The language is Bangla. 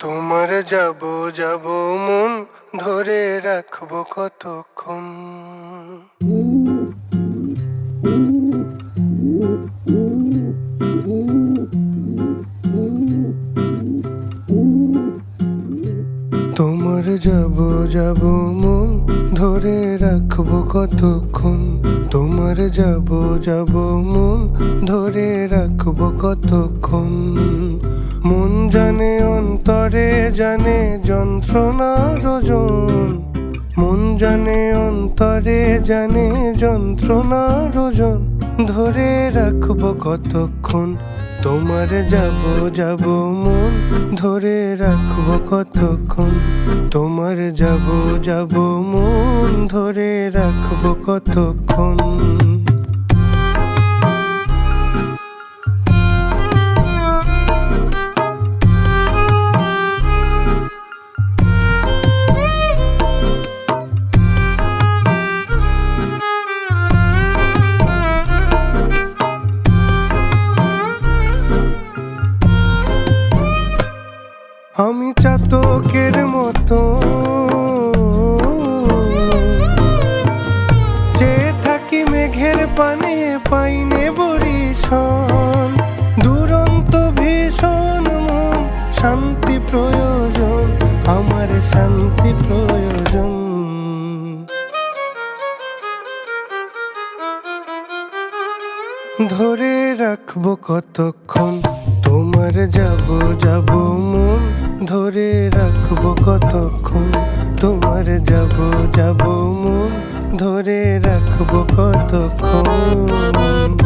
তোমার যাব যাব মন ধরে রাখবো কতক্ষণ। তোমার যাব যাব মন ধরে রাখবো কতক্ষণ। তোমার যাব যাব মন ধরে রাখবো কতক্ষণ। মন জানে অন্তরে জানে যন্ত্রণার ওজন। মন জানে অন্তরে জানে যন্ত্রণার ওজন। ধরে রাখবো কতক্ষণ। তোমার যাব যাব মন ধরে রাখবো কতক্ষণ। তোমার যাব যাব মন ধরে রাখবো কতক্ষণ। আমি চাতকের মতো চেয়ে থাকি মেঘের পানে, পাইনে বরিশন। দুরন্ত ভীষণ মন শান্তি প্রয়োজন, আমার শান্তি প্রয়োজন। ধরে রাখবো কতক্ষণ। তোমার যাব যাব মন ধরে রাখবো কতক্ষণ। তোমার যাব যাব মন ধরে রাখবো কতক্ষণ।